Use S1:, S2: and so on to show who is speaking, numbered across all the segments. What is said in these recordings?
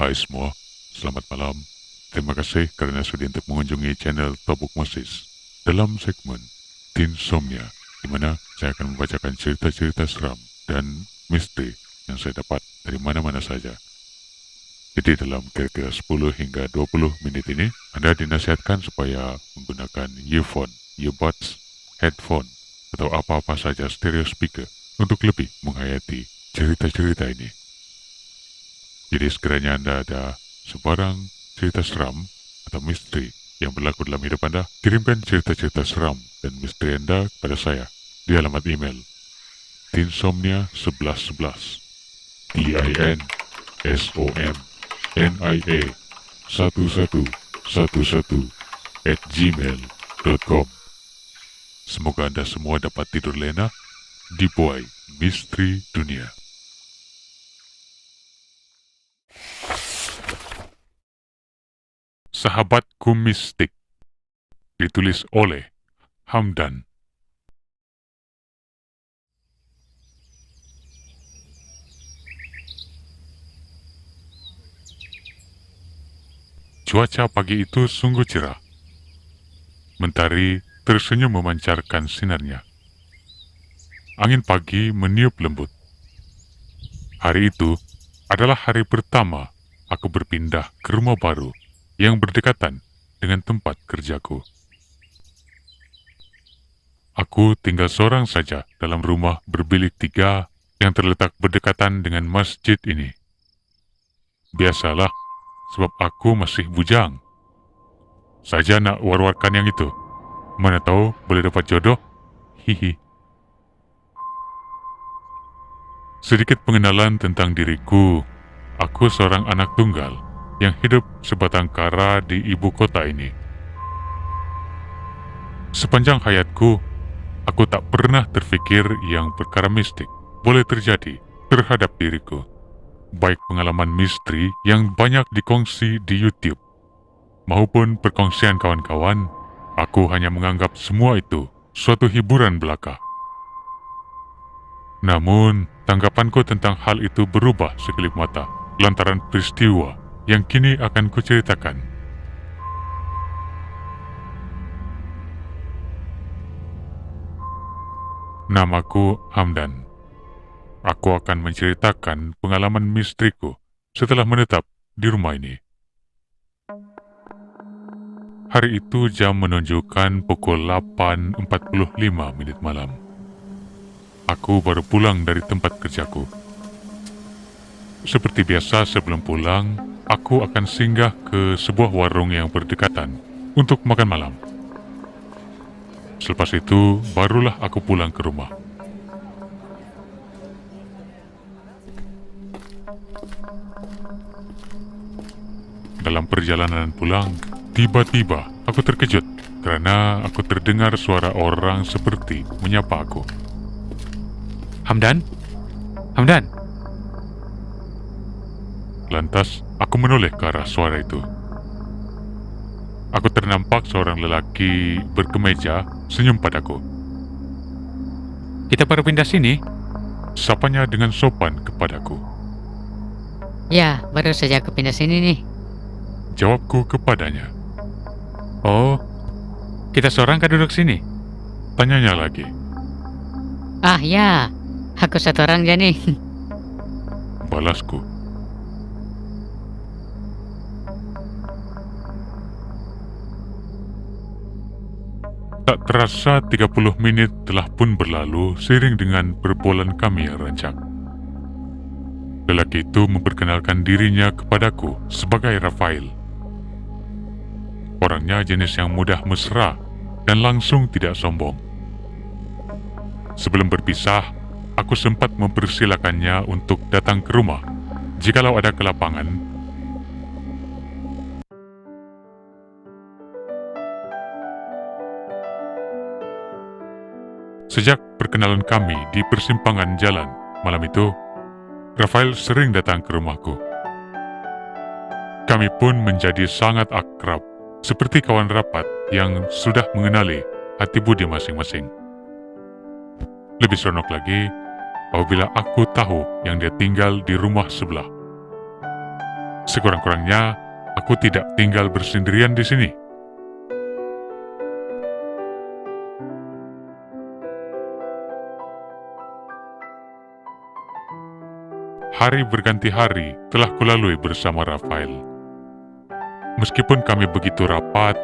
S1: Hai semua, selamat malam. Terima kasih kerana sudi untuk mengunjungi channel Tabuk Moses dalam segmen Tinsomnia, di mana saya akan membacakan cerita-cerita seram dan misteri yang saya dapat dari mana-mana saja. Jadi dalam kira-kira 10 hingga 20 menit ini, Anda dinasihatkan supaya menggunakan earphone, earbuds, headphone, atau apa-apa saja stereo speaker untuk lebih menghayati cerita-cerita ini. Jadi sekiranya Anda ada sebarang cerita seram atau misteri yang berlaku dalam hidup Anda, kirimkan cerita-cerita seram dan misteri Anda kepada saya di alamat email tinsomnia1111 tinsomnia1111@gmail.com. Semoga Anda semua dapat tidur lena di buai misteri dunia. Sahabatku Mistik, ditulis oleh Hamdan. Cuaca pagi itu sungguh cerah. Mentari tersenyum memancarkan sinarnya. Angin pagi meniup lembut. Hari itu adalah hari pertama aku berpindah ke rumah baru yang berdekatan dengan tempat kerjaku. Aku tinggal seorang saja dalam rumah berbilik 3 yang terletak berdekatan dengan masjid ini. Biasalah, sebab aku masih bujang. Saja nak war-warkan yang itu. Mana tahu boleh dapat jodoh. Hihi. Sedikit pengenalan tentang diriku. Aku seorang anak tunggal yang hidup sebatang kara di ibu kota ini. Sepanjang hayatku, aku tak pernah terfikir yang perkara mistik boleh terjadi terhadap diriku. Baik pengalaman misteri yang banyak dikongsi di YouTube maupun perkongsian kawan-kawan, aku hanya menganggap semua itu suatu hiburan belaka. Namun, tanggapanku tentang hal itu berubah sekelip mata lantaran peristiwa yang kini akan kuceritakan. Namaku Hamdan. Aku akan menceritakan pengalaman misteriku setelah menetap di rumah ini. Hari itu jam menunjukkan pukul 8.45 menit malam. Aku baru pulang dari tempat kerjaku. Seperti biasa sebelum pulang, aku akan singgah ke sebuah warung yang berdekatan untuk makan malam. Selepas itu, barulah aku pulang ke rumah. Dalam perjalanan pulang, tiba-tiba aku terkejut karena aku terdengar suara orang seperti menyapa aku. Hamdan? Hamdan? Lantas, aku menoleh ke arah suara itu. Aku ternampak seorang lelaki berkemeja senyum padaku. Kita baru pindah sini? Sapanya dengan sopan kepadaku.
S2: Ya, baru saja aku pindah sini nih.
S1: Jawabku kepadanya. Oh, kita seorang kan duduk sini? Tanyanya lagi.
S2: Ah ya, aku satu orang aja nih.
S1: Balasku. Tak terasa 30 menit telah pun berlalu seiring dengan perbualan kami yang rancak. Lelaki itu memperkenalkan dirinya kepadaku sebagai Rafael. Orangnya jenis yang mudah mesra dan langsung tidak sombong. Sebelum berpisah, aku sempat mempersilakannya untuk datang ke rumah jikalau ada kelapangan. Sejak perkenalan kami di persimpangan jalan malam itu, Rafael sering datang ke rumahku. Kami pun menjadi sangat akrab, seperti kawan rapat yang sudah mengenali hati budi masing-masing. Lebih seronok lagi apabila aku tahu yang dia tinggal di rumah sebelah. Sekurang-kurangnya, aku tidak tinggal bersendirian di sini. Hari berganti hari telah kulalui bersama Rafael. Meskipun kami begitu rapat,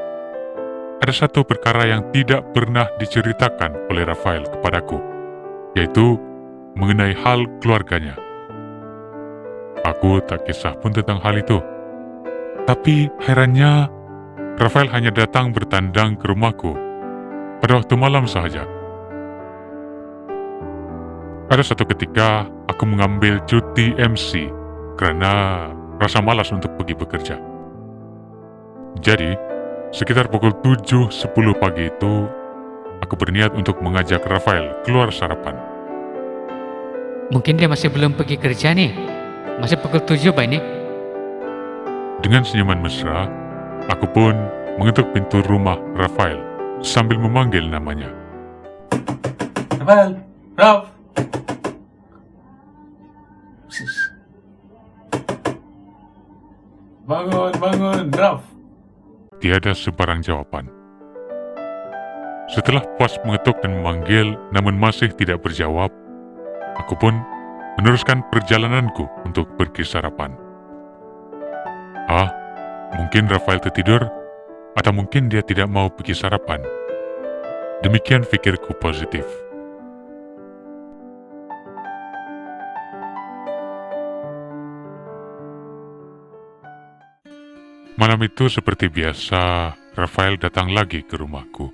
S1: ada satu perkara yang tidak pernah diceritakan oleh Rafael kepadaku, yaitu mengenai hal keluarganya. Aku tak kisah pun tentang hal itu. Tapi herannya, Rafael hanya datang bertandang ke rumahku pada waktu malam sahaja. Ada satu ketika, aku mengambil cuti MC karena rasa malas untuk pergi bekerja. Jadi, sekitar pukul 7.10 pagi itu, aku berniat untuk mengajak Rafael keluar sarapan.
S2: Mungkin dia masih belum pergi kerja nih. Masih pukul 7 Pak ini.
S1: Dengan senyuman mesra, aku pun mengetuk pintu rumah Rafael sambil memanggil namanya.
S3: Rafael, Raf. Bangun, bangun, Raf.
S1: Tiada sebarang jawaban. Setelah puas mengetuk dan memanggil namun masih tidak berjawab, aku pun meneruskan perjalananku untuk pergi sarapan. Mungkin Rafael tertidur, atau mungkin dia tidak mau pergi sarapan. Demikian pikirku positif. Malam itu seperti biasa, Rafael datang lagi ke rumahku.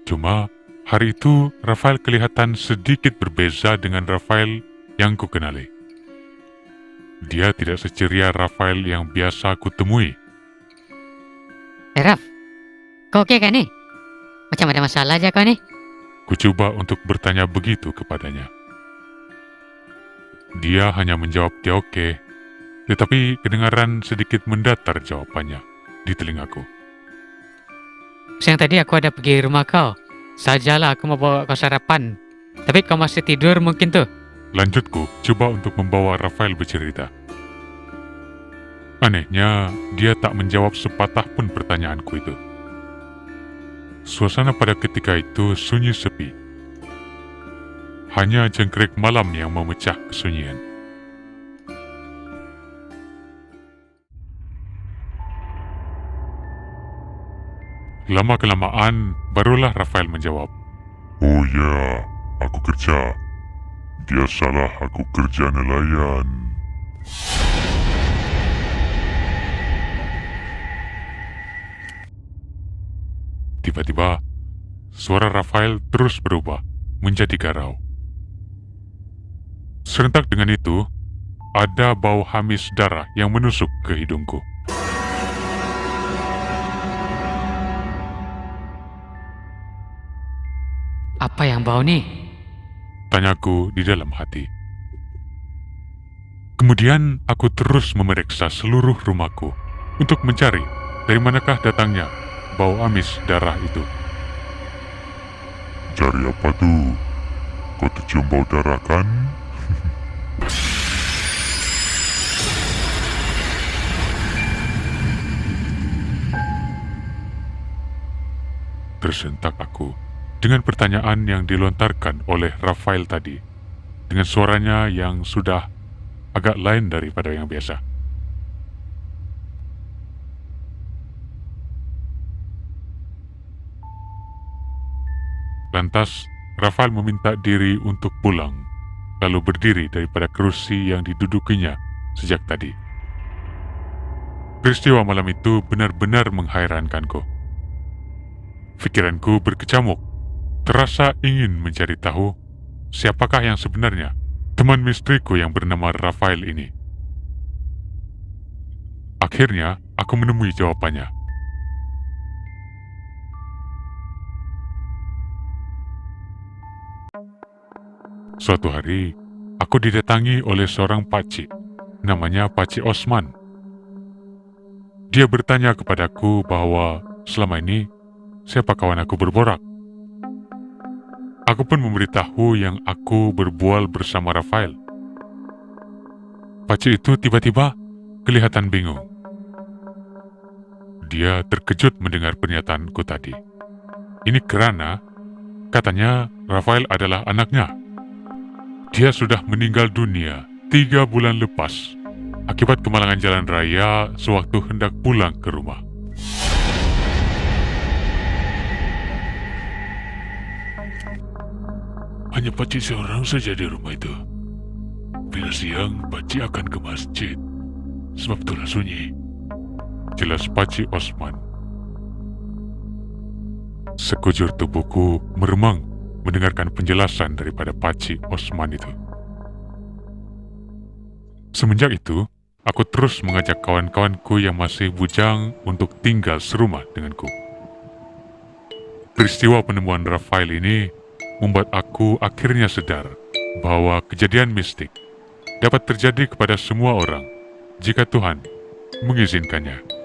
S1: Cuma, hari itu Rafael kelihatan sedikit berbeza dengan Rafael yang kukenali. Dia tidak seceria Rafael yang biasa kutemui.
S2: Raf, kau oke kan nih? Macam ada masalah aja kau nih?
S1: Kucoba untuk bertanya begitu kepadanya. Dia hanya menjawab dia oke, tetapi kedengaran sedikit mendatar jawabannya di telingaku.
S2: Siang tadi aku ada pergi rumah kau. Sajalah aku mau bawa kau sarapan. Tapi kau masih tidur mungkin tuh.
S1: Lanjutku coba untuk membawa Rafael bercerita. Anehnya, dia tak menjawab sepatah pun pertanyaanku itu. Suasana pada ketika itu sunyi sepi. Hanya jangkrik malam yang memecah kesunyian. Lama-kelamaan, barulah Rafael menjawab.
S4: Oh ya, aku kerja. Biasalah aku kerja nelayan.
S1: Tiba-tiba, suara Rafael terus berubah menjadi garau. Serentak dengan itu, ada bau hamis darah yang menusuk ke hidungku.
S2: Apa yang bau nih?
S1: Tanyaku di dalam hati. Kemudian aku terus memeriksa seluruh rumahku untuk mencari dari manakah datangnya bau amis darah itu.
S4: Cari apa tuh? Kau tercium bau darah kan?
S1: Tersentak aku dengan pertanyaan yang dilontarkan oleh Rafael tadi, dengan suaranya yang sudah agak lain daripada yang biasa. Lantas, Rafael meminta diri untuk pulang, lalu berdiri daripada kursi yang didudukinya sejak tadi. Peristiwa malam itu benar-benar menghairankanku. Pikiranku berkecamuk. Terasa ingin mencari tahu siapakah yang sebenarnya teman misteriku yang bernama Rafael ini. Akhirnya, aku menemui jawabannya. Suatu hari, aku didatangi oleh seorang pakcik, namanya Pakcik Osman. Dia bertanya kepadaku bahwa selama ini, siapa kawan aku berborak. Aku pun memberitahu yang aku berbual bersama Rafael. Pakcik itu tiba-tiba kelihatan bingung. Dia terkejut mendengar pernyataanku tadi. Ini karena katanya Rafael adalah anaknya. Dia sudah meninggal dunia 3 bulan lepas akibat kemalangan jalan raya sewaktu hendak pulang ke rumah. Hanya pakcik seorang saja di rumah itu. Bila siang, pakcik akan ke masjid. Sebab itulah sunyi. Jelas pakcik Osman. Sekujur tubuhku meremang mendengarkan penjelasan daripada pakcik Osman itu. Semenjak itu, aku terus mengajak kawan-kawanku yang masih bujang untuk tinggal serumah denganku. Peristiwa penemuan Rafael ini membuat aku akhirnya sadar bahwa kejadian mistik dapat terjadi kepada semua orang jika Tuhan mengizinkannya.